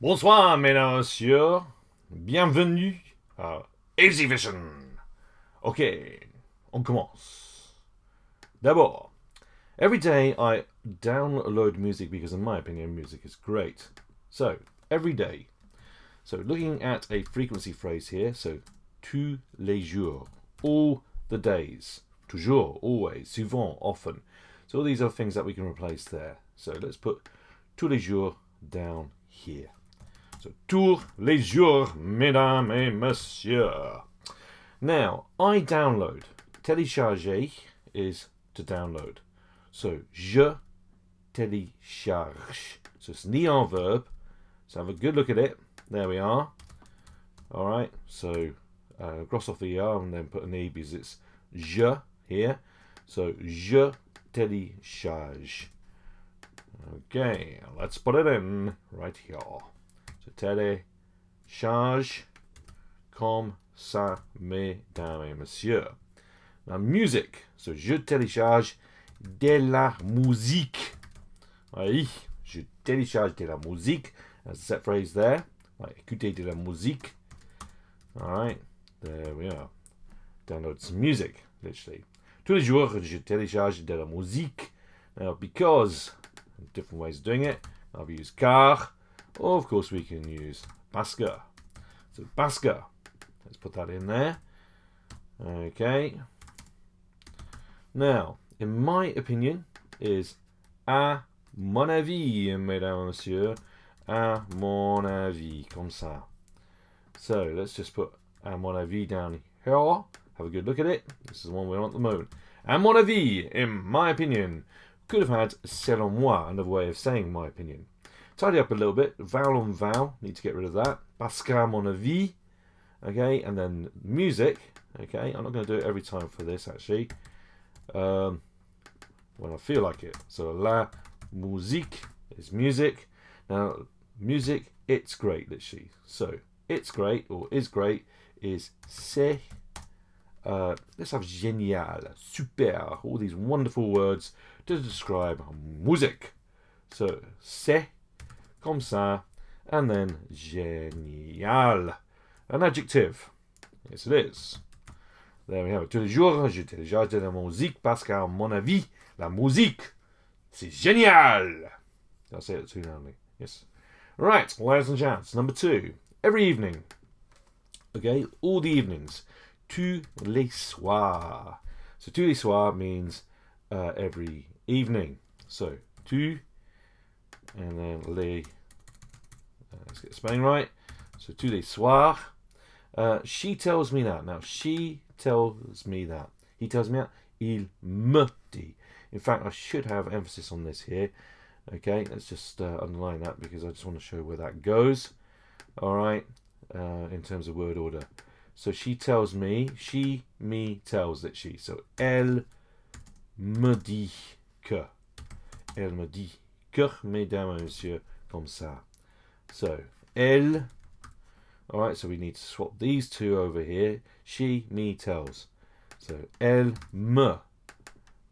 Bonsoir, mesdames et messieurs. Bienvenue à Easy Vision. Ok, on commence. D'abord, every day I download music because, in my opinion, music is great. So, every day. So, looking at a frequency phrase here. So, tous les jours. All the days. Toujours, always, souvent, often. So, all these are things that we can replace there. So, let's put tous les jours down here. So, tous les jours, mesdames et messieurs. Now, I download. Télécharger is to download. So, je télécharge. So, it's ni en verb. So, have a good look at it. There we are. All right. So, cross off the ER and then put an E because it's je here. So, je télécharge. Okay, let's put it in right here. So, télécharge comme ça, mesdames et messieurs. Now, music. So, je télécharge de la musique. Oui, je télécharge de la musique. That's a set phrase there. Like, écoutez de la musique. Alright, there we are. Download some music, literally. Tous les jours, je télécharge de la musique. Now, because, different ways of doing it. I've used car, or of course we can use parce que. So, parce que. Let's put that in there. Okay. Now, in my opinion, is à mon avis, mesdames et messieurs. À mon avis, comme ça. So, let's just put à mon avis down here. Have a good look at it. This is the one we're on at the moment. À mon avis, in my opinion. Could have had selon moi, another way of saying my opinion. Tidy up a little bit. Vowel on vowel. Need to get rid of that. Parce qu'à mon avis. Okay, and then music. Okay, I'm not going to do it every time for this, actually. When I feel like it. So, la musique is music. Now, music, it's great, literally. So, it's great, or is great, is c'est. Let's have génial, super, all these wonderful words to describe music. So, c'est, comme ça, and then génial. An adjective. Yes, it is. There we have it. Tous les jours, je télécharge de la musique parce qu'à mon avis, la musique, c'est génial. Did I say it too loudly? Yes. Right, ladies and gents. Number 2. Every evening. Okay, all the evenings. Tous les soirs. So, tous les soirs means every evening. So, tous, and then les. Let's get the spelling right. So, tous les soirs. She tells me that. Now, she tells me that. He tells me that. Il me dit. In fact, I should have emphasis on this here. Okay, let's just underline that because I just want to show where that goes. All right, in terms of word order. So she tells me, she, me, tells that she. So, elle me dit que. Elle me dit que, mesdames et messieurs, comme ça. So, elle. All right, so we need to swap these two over here. She, me, tells. So, elle me.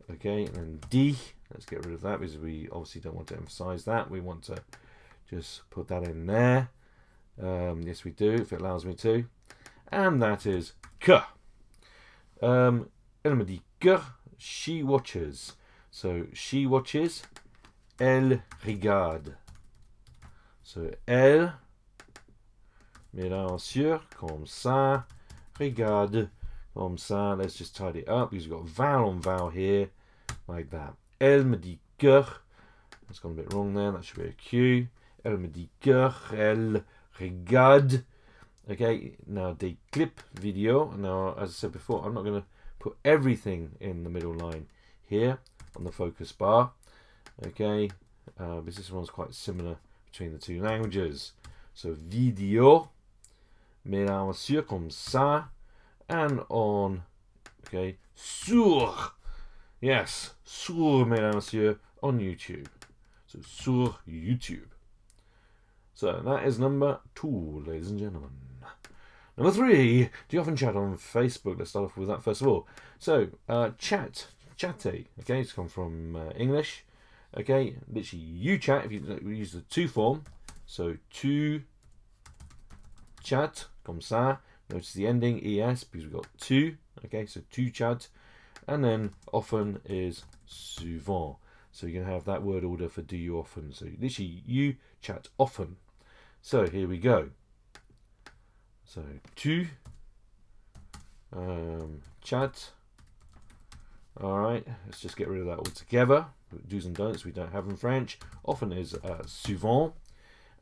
Okay, and then dit. Let's get rid of that because we obviously don't want to emphasize that. We want to just put that in there. Yes, we do, if it allows me to. And that is que. Elle me dit que. She watches. So, she watches. Elle regarde. So, elle, mesdames et messieurs, comme ça, regarde, comme ça. Let's just tidy it up because we've got vowel on vowel here, like that. Elle me dit que. That's gone a bit wrong there. That should be a Q. Elle me dit que. Elle regarde. Okay, now the clip video. Now, as I said before, I'm not going to put everything in the middle line here on the focus bar. Okay, because this one's quite similar between the two languages. So, video, mesdames et messieurs, comme ça, and on, okay, sur, yes, sur, mesdames et messieurs, on YouTube. So, sur YouTube. So, that is number 2, ladies and gentlemen. Number 3, do you often chat on Facebook? Let's start off with that first of all. So, chatte, okay, it's come from English. Okay, literally you chat if you use the to form. So tu chattes, comme ça. Notice the ending es because we've got tu. Okay, so tu chattes. And then often is souvent. So you're going to have that word order for do you often. So literally, you chat often. So here we go. So tu chat. All right, let's just get rid of that altogether. Do's and don'ts we don't have in French. Often is souvent.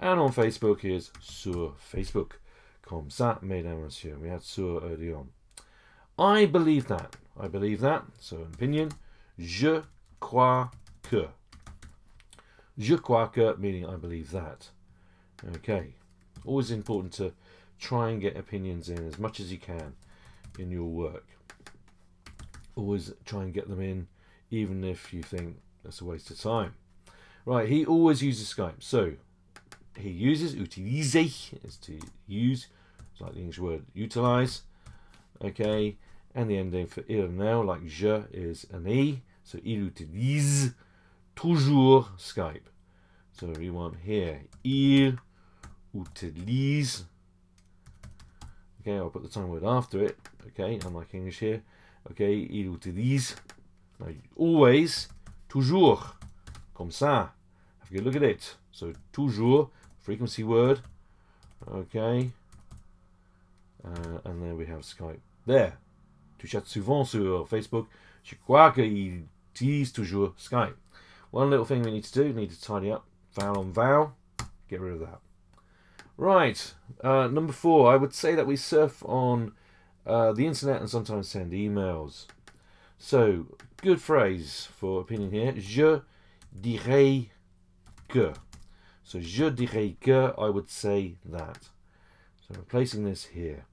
And on Facebook is sur Facebook. Comme ça, mesdames et messieurs. We had sur early on. I believe that. I believe that. So opinion. Je crois que. Je crois que meaning I believe that. Okay. Always important to try and get opinions in as much as you can in your work. Always try and get them in, even if you think that's a waste of time. Right, he always uses Skype. So he uses, utiliser is to use. It's like the English word utilize. Okay, and the ending for il now, like je, is an e. So il utilise toujours Skype. So we want here, il utilise. Okay, I'll put the time word after it. Okay, unlike English here. Okay, il utilise. Now, always, toujours, comme ça. Have a good look at it. So, toujours, frequency word. Okay. And then we have Skype. There. Tu chattes souvent sur Facebook. Je crois qu'il utilise toujours Skype. One little thing we need to do, we need to tidy up. Vowel on vowel. Get rid of that. Right. Number 4. I would say that we surf on the internet and sometimes send emails. So, good phrase for opinion here. Je dirais que. So, je dirais que, I would say that. So, replacing this here.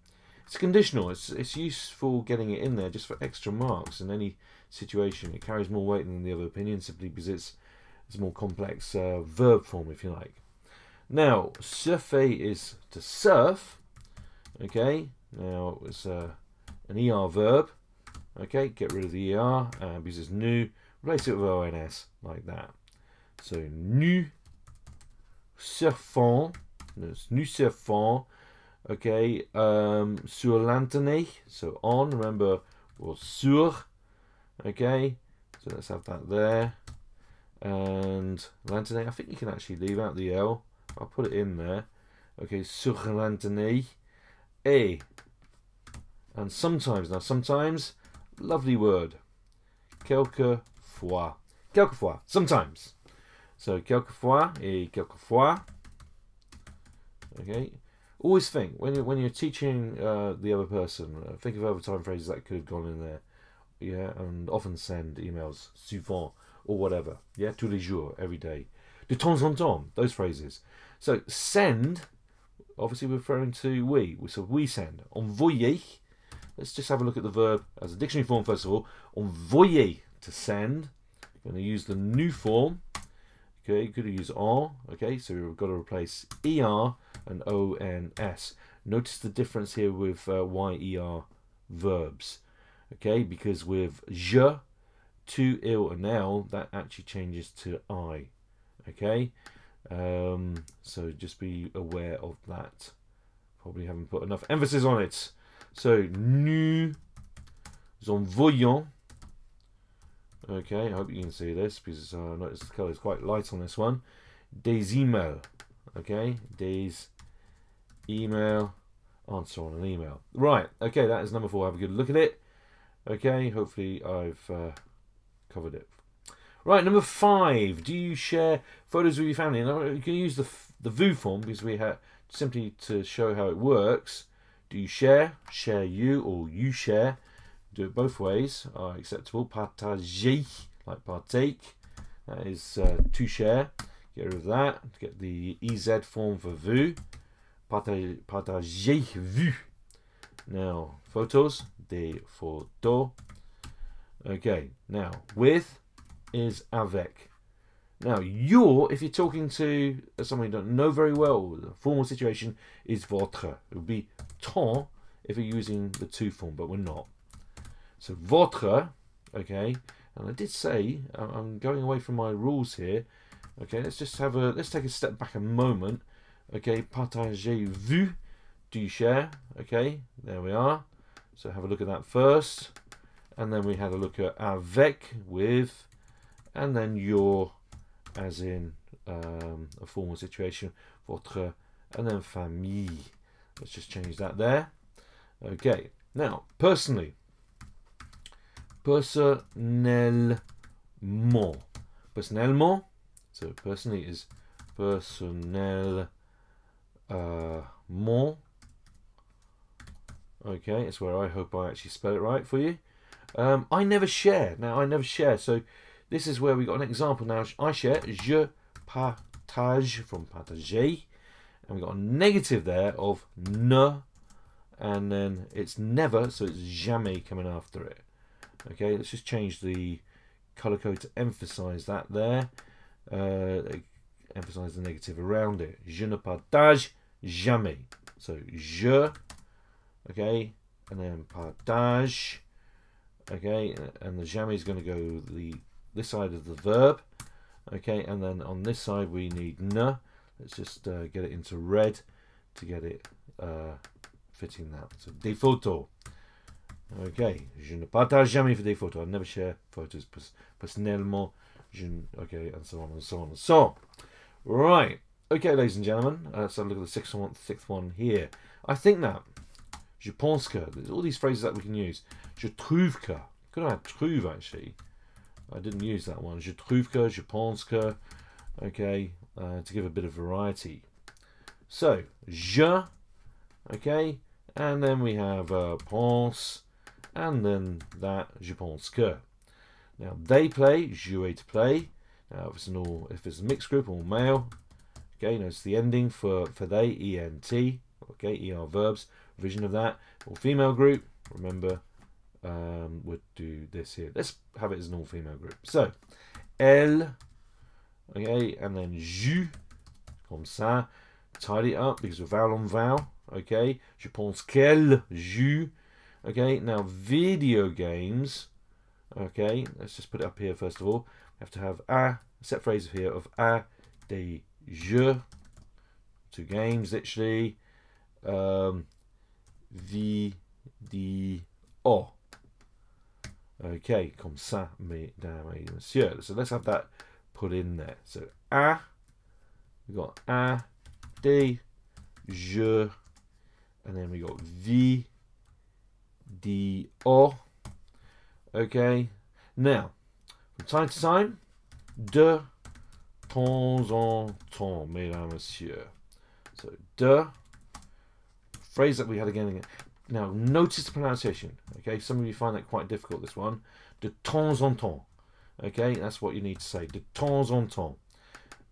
It's conditional. It's useful getting it in there just for extra marks in any situation. It carries more weight than the other opinion simply because it's a more complex verb form, if you like. Now, surfer is to surf. Okay. Now, it's an ER verb. Okay, get rid of the ER because it's new. Replace it with ONS like that. So, nous surfons. Nous surfons. Okay, sur l'internet. So, on, remember, was sur. Okay, so let's have that there. And l'internet, I think you can actually leave out the L. I'll put it in there. Okay, sur l'internet. Et. And sometimes, now sometimes, lovely word. Quelquefois. Quelquefois, sometimes. So, quelquefois et quelquefois. Okay. Always think, when you're teaching the other person, think of overtime phrases that could have gone in there. Yeah, and often send emails, souvent, or whatever. Yeah, tous les jours, every day. De temps en temps, those phrases. So, send, obviously referring to we. So, we send. Envoyer. Let's just have a look at the verb as a dictionary form first of all. Envoyer, to send. We're going to use the new form. Okay, you could use en. Okay, so we've got to replace er and ons. Notice the difference here with yer verbs. Okay, because with je, to, il, and l, that actually changes to I. Okay, so just be aware of that. Probably haven't put enough emphasis on it. So, nous envoyons. Okay, I hope you can see this because I notice the colour is quite light on this one. Des emails. Okay, des email. Answer on an email. Right, okay, that is number 4. Have a good look at it. Okay, hopefully I've covered it. Right, number 5. Do you share photos with your family? Now, you can use the vous form because we have simply to show how it works. Do you share? Share you or you share. Do it both ways are acceptable. Partager, like partake. That is to share. Get rid of that. Get the EZ form for vous. Partager vu. Now, photos. Des photos. Okay, now, with is avec. Now, your, if you're talking to someone you don't know very well, the formal situation is votre. It would be ton if you're using the to form, but we're not. So, votre, okay, and I did say, I'm going away from my rules here. Okay, let's take a step back a moment. Okay, partager, vu, do you share? Okay, there we are. So have a look at that first. And then we had a look at avec, with, and then your, as in a formal situation, votre, and then famille. Let's just change that there. Okay, now, personally. Personnellement. Personnellement. So personally is personnellement. Okay, it's where I hope I actually spell it right for you. I never share. Now, I never share. So this is where we got an example. Now, I share. Je partage from partager. And we got a negative there of ne. And then it's never. So it's jamais coming after it. Okay, let's just change the color code to emphasize that there. Emphasize the negative around it. Je ne partage jamais. So je, okay, and then partage, okay, and the jamais is going to go this side of the verb, okay, and then on this side we need ne. Let's just get it into red to get it fitting that. So des photos. Okay, je ne partage jamais des photos. I never share photos personnellement. Okay, and so on and so on and so on. Right. Okay, ladies and gentlemen. Let's have a look at the sixth one here. I think that je pense que. There's all these phrases that we can use. Je trouve que. Could have had trouve actually. I didn't use that one. Je trouve que. Je pense que. Okay, to give a bit of variety. So je. Okay, and then we have pense. And then that, je pense que. Now they play, jouer to play. Now if it's a mixed group, all male. Okay, notice the ending for they, ent. Okay, er verbs, revision of that. All female group, remember, would do this here. Let's have it as an all female group. So, elle, okay, and then je, comme ça. Tidy it up because we're vowel on vowel. Okay, je pense qu'elle joue. Okay, now video games. Okay, let's just put it up here first of all. We have to have a set phrase here of a des jeux, 2 games literally. Vidéo. Okay, comme ça, mesdames et messieurs. So let's have that put in there. So a, we got a des jeux, and then we got vidéo. Okay, now from time to time, de temps en temps, mesdames et messieurs. So de, phrase that we had again and again. Now notice the pronunciation. Okay, some of you find that quite difficult. This one, de temps en temps. Okay, that's what you need to say. De temps en temps,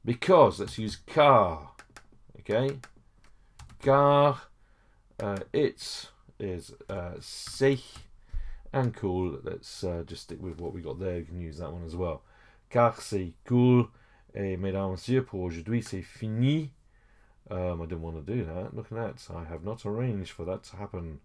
because let's use car. Okay, car, it is c'est. And cool. Let's just stick with what we got there. You can use that one as well. Car c'est cool. Et mesdames et messieurs, pour aujourd'hui c'est fini. I didn't want to do that. Look at that. I have not arranged for that to happen.